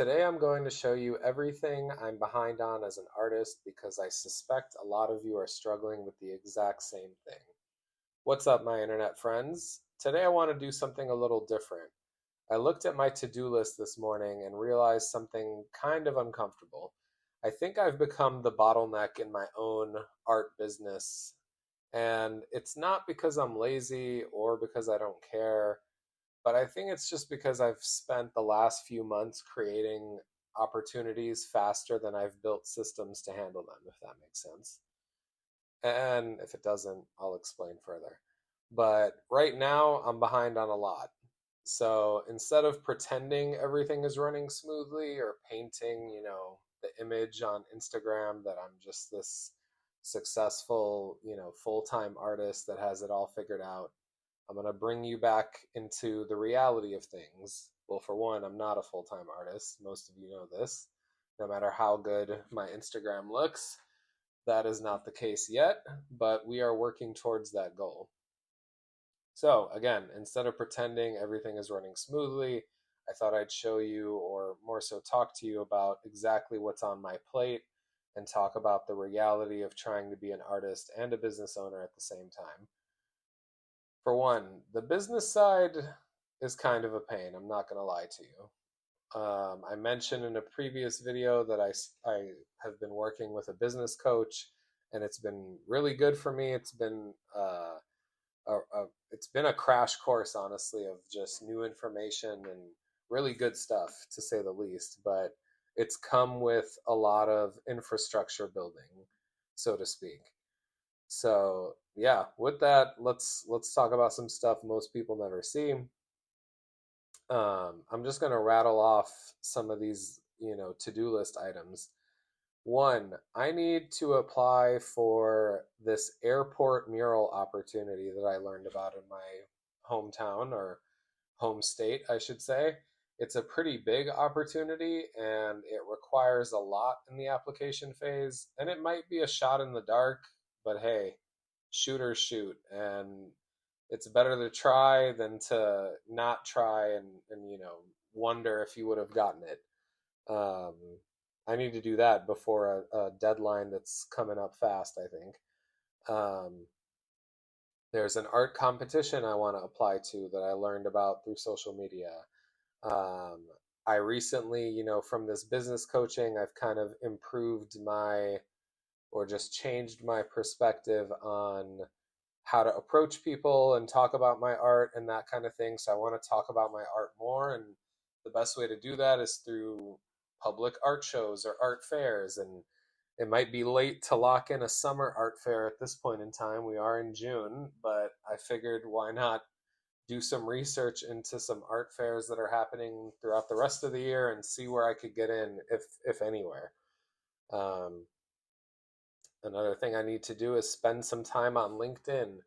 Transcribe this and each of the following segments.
Today I'm going to show you everything I'm behind on as an artist because I suspect a lot of you are struggling with the exact same thing. What's up, my internet friends? Today I want to do something a little different. I looked at my to-do list this morning and realized something kind of uncomfortable. I think I've become the bottleneck in my own art business, and it's not because I'm lazy or because I don't care. But I think it's just because I've spent the last few months creating opportunities faster than I've built systems to handle them, if that makes sense. And if it doesn't, I'll explain further. But right now, I'm behind on a lot. So instead of pretending everything is running smoothly or painting, the image on Instagram that I'm just this successful, full-time artist that has it all figured out, I'm going to bring you back into the reality of things. Well, for one, I'm not a full time artist. Most of you know this. No matter how good my Instagram looks, that is not the case yet, but we are working towards that goal. So, again, instead of pretending everything is running smoothly, I thought I'd show you, or more so talk to you about exactly what's on my plate and talk about the reality of trying to be an artist and a business owner at the same time. For one, the business side is kind of a pain. I'm not going to lie to you. I mentioned in a previous video that I have been working with a business coach, and it's been really good for me. It's been a crash course, honestly, of just new information and really good stuff, to say the least. But it's come with a lot of infrastructure building, so to speak. So yeah, with that, let's talk about some stuff most people never see. I'm just gonna rattle off some of these, to-do list items. One, I need to apply for this airport mural opportunity that I learned about in my hometown, or home state, I should say. It's a pretty big opportunity and it requires a lot in the application phase. And it might be a shot in the dark, but hey, shoot or shoot. And it's better to try than to not try and wonder if you would have gotten it. Um, I need to do that before a deadline that's coming up fast, I think. Um, there's an art competition I want to apply to that I learned about through social media. Um, I recently, from this business coaching, I've kind of improved my, or just changed my perspective on how to approach people and talk about my art and that kind of thing. So I want to talk about my art more. And the best way to do that is through public art shows or art fairs. And it might be late to lock in a summer art fair at this point in time. We are in June, but I figured why not do some research into some art fairs that are happening throughout the rest of the year and see where I could get in, if anywhere. Um, Another thing I need to do is spend some time on LinkedIn,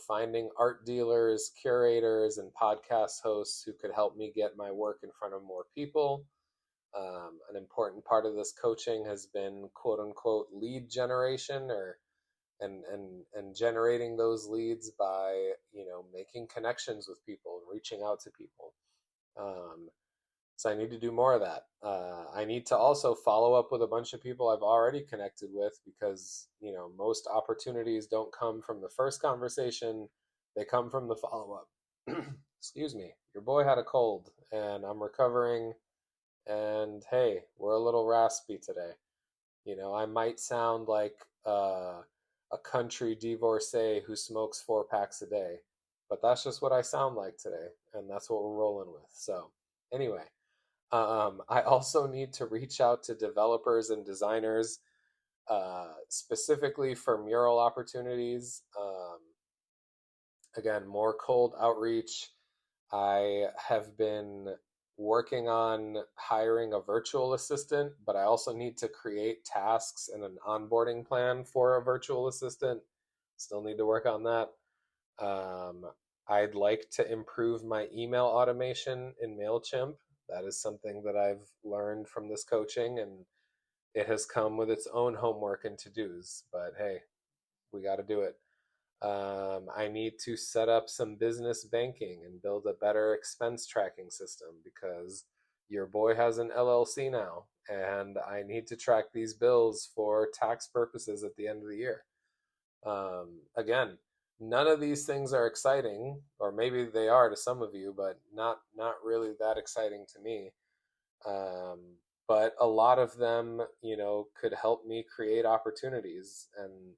finding art dealers, curators, and podcast hosts who could help me get my work in front of more people. An important part of this coaching has been quote unquote lead generation, or and generating those leads by making connections with people and reaching out to people. So I need to do more of that. I need to also follow up with a bunch of people I've already connected with, because most opportunities don't come from the first conversation; they come from the follow up. Excuse me, your boy had a cold, and I'm recovering. And hey, we're a little raspy today. I might sound like a country divorcee who smokes 4 packs a day, but that's just what I sound like today, and that's what we're rolling with. So, anyway, I also need to reach out to developers and designers, specifically for mural opportunities. Again, more cold outreach. I have been working on hiring a virtual assistant, but I also need to create tasks and an onboarding plan for a virtual assistant. Still need to work on that. Um, I'd like to improve my email automation in MailChimp. That is something that I've learned from this coaching, and it has come with its own homework and to-dos, but hey, we got to do it. I need to set up some business banking and build a better expense tracking system, because your boy has an LLC now, and I need to track these bills for tax purposes at the end of the year. Again, none of these things are exciting, or maybe they are to some of you, but not really that exciting to me. Um, but a lot of them, could help me create opportunities, and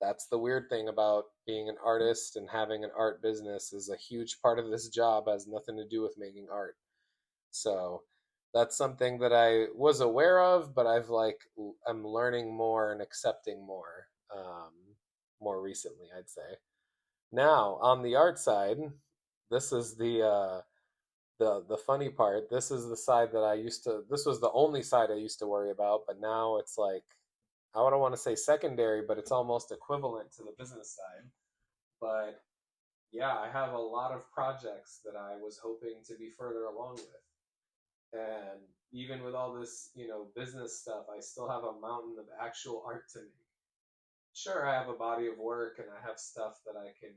that's the weird thing about being an artist and having an art business is a huge part of this job has nothing to do with making art. So that's something that I was aware of, but I'm learning more and accepting more recently, I'd say. Now, on the art side, this is the funny part. This is the side that this was the only side I used to worry about, but now it's like, I don't want to say secondary, but it's almost equivalent to the business side. But yeah, I have a lot of projects that I was hoping to be further along with. And even with all this, business stuff, I still have a mountain of actual art to make. Sure, I have a body of work and I have stuff that I can,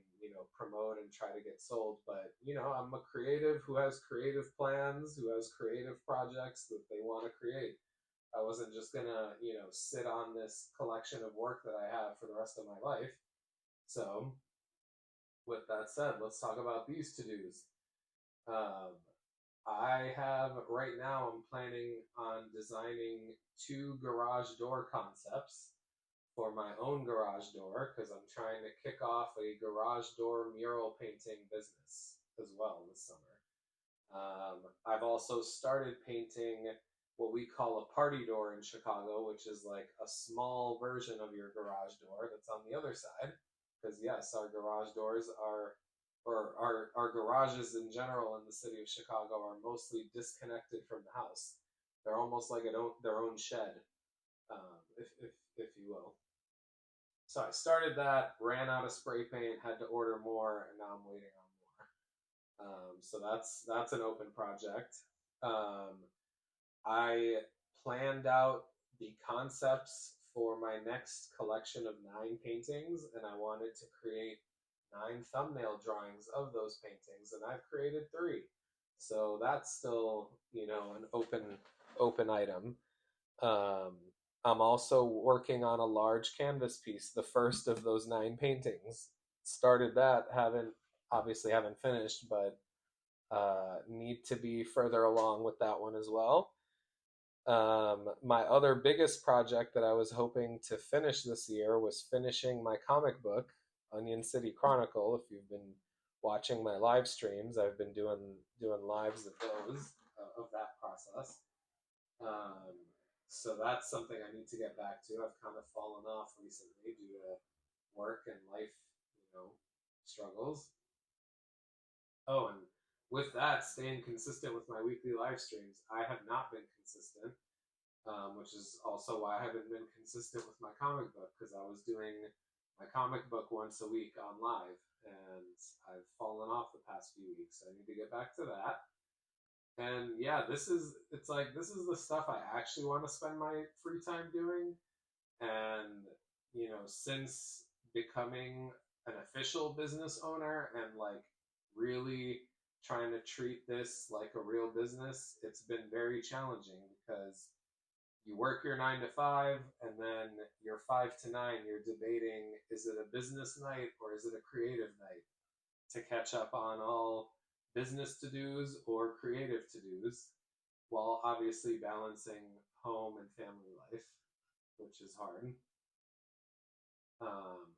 promote and try to get sold, but, I'm a creative who has creative plans, who has creative projects that they want to create. I wasn't just gonna, sit on this collection of work that I have for the rest of my life. So, with that said, let's talk about these to-dos. Um, I have right now, I'm planning on designing two garage door concepts for my own garage door because I'm trying to kick off a garage door mural painting business as well this summer. I've also started painting what we call a party door in Chicago, which is like a small version of your garage door that's on the other side. Because yes, our garage doors are, or our garages in general in the city of Chicago are mostly disconnected from the house. They're almost like their own shed, if you will. So I started that, ran out of spray paint, had to order more, and now I'm waiting on more. So that's an open project. Um, I planned out the concepts for my next collection of 9 paintings, and I wanted to create 9 thumbnail drawings of those paintings, and I've created 3. So that's still, an open item. Um, I'm also working on a large canvas piece, the first of those 9 paintings. Started that, haven't finished, but need to be further along with that one as well. My other biggest project that I was hoping to finish this year was finishing my comic book, Onion City Chronicle. If you've been watching my live streams, I've been doing lives of those of that process. Um, so that's something I need to get back to. I've kind of fallen off recently due to work and life, struggles. Oh, and with that, staying consistent with my weekly live streams, I have not been consistent, which is also why I haven't been consistent with my comic book because I was doing my comic book once a week on live, and I've fallen off the past few weeks. I need to get back to that. And yeah, this is the stuff I actually want to spend my free time doing. And since becoming an official business owner and like really trying to treat this like a real business, it's been very challenging because you work your 9 to 5 and then your 5 to 9 you're debating, is it a business night or is it a creative night, to catch up on all business to dos or creative to dos, while obviously balancing home and family life, which is hard. Um,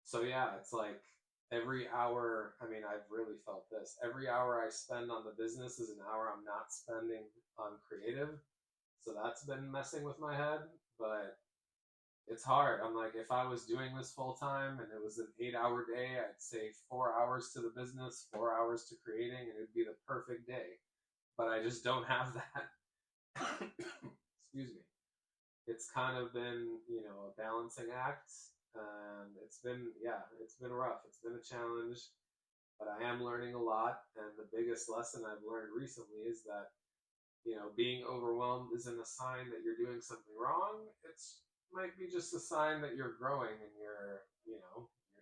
so yeah, it's like every hour, I mean, I've really felt this. Every hour I spend on the business is an hour I'm not spending on creative. So that's been messing with my head, but it's hard. I'm like, if I was doing this full time and it was an 8 hour day, I'd say 4 hours to the business, 4 hours to creating, and it'd be the perfect day. But I just don't have that. Excuse me. It's kind of been, a balancing act. And it's been rough. It's been a challenge, but I am learning a lot. And the biggest lesson I've learned recently is that, being overwhelmed isn't a sign that you're doing something wrong. It's might be just a sign that you're growing and you're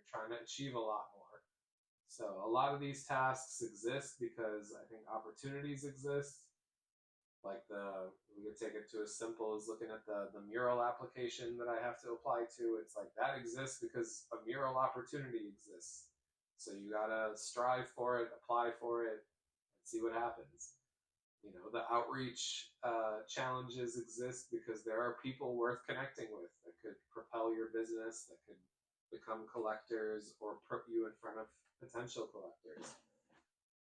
trying to achieve a lot more. So a lot of these tasks exist because I think opportunities exist. Like we could take it to as simple as looking at the mural application that I have to apply to. It's like that exists because a mural opportunity exists. So you gotta strive for it, apply for it, and see what happens. You know, the outreach challenges exist because there are people worth connecting with that could propel your business, that could become collectors or put you in front of potential collectors.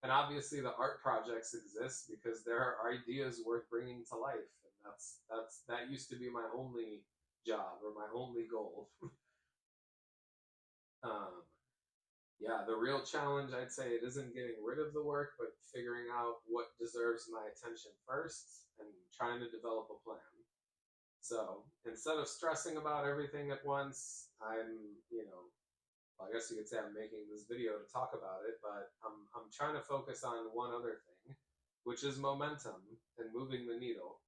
And obviously the art projects exist because there are ideas worth bringing to life, and that used to be my only job or my only goal. um, yeah, the real challenge, I'd say, it isn't getting rid of the work, but figuring out what deserves my attention first and trying to develop a plan. So instead of stressing about everything at once, well, I guess you could say I'm making this video to talk about it, but I'm trying to focus on one other thing, which is momentum and moving the needle,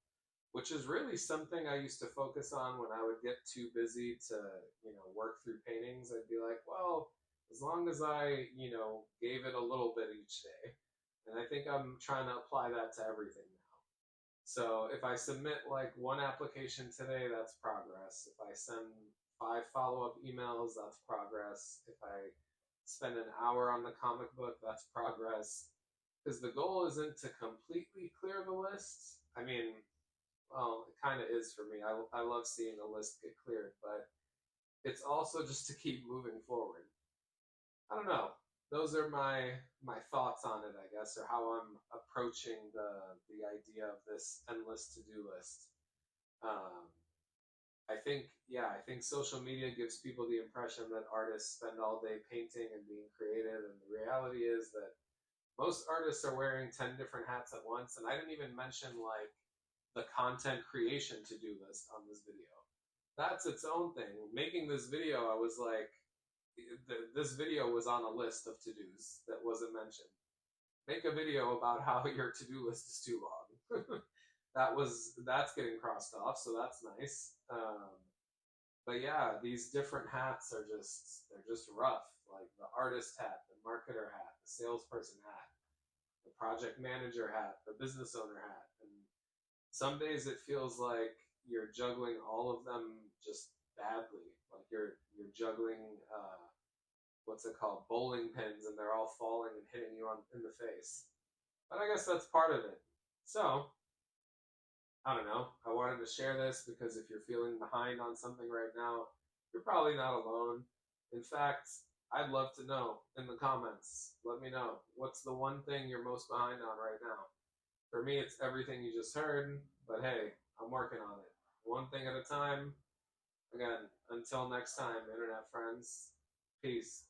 which is really something I used to focus on when I would get too busy to, work through paintings. I'd be like, well, as long as I, gave it a little bit each day. And I think I'm trying to apply that to everything now. So if I submit like one application today, that's progress. If I send 5 follow-up emails, that's progress. If I spend an hour on the comic book, that's progress. Because the goal isn't to completely clear the list. I mean, well, it kind of is for me. I love seeing a list get cleared, but it's also just to keep moving forward. I don't know. Those are my thoughts on it, I guess, or how I'm approaching the idea of this endless to-do list. Um, I think social media gives people the impression that artists spend all day painting and being creative, and the reality is that most artists are wearing 10 different hats at once, and I didn't even mention like the content creation to-do list on this video. That's its own thing. Making this video, I was like, this video was on a list of to-dos that wasn't mentioned. Make a video about how your to-do list is too long. That's getting crossed off, so that's nice. But yeah, these different hats are they're just rough. Like the artist hat, the marketer hat, the salesperson hat, the project manager hat, the business owner hat. And some days it feels like you're juggling all of them just badly. Like you're juggling what's it called, bowling pins, and they're all falling and hitting you in the face. But I guess that's part of it. So I don't know. I wanted to share this because if you're feeling behind on something right now, you're probably not alone. In fact, I'd love to know in the comments. Let me know. What's the one thing you're most behind on right now? For me, it's everything you just heard, but hey, I'm working on it. One thing at a time. Again, until next time, internet friends. Peace.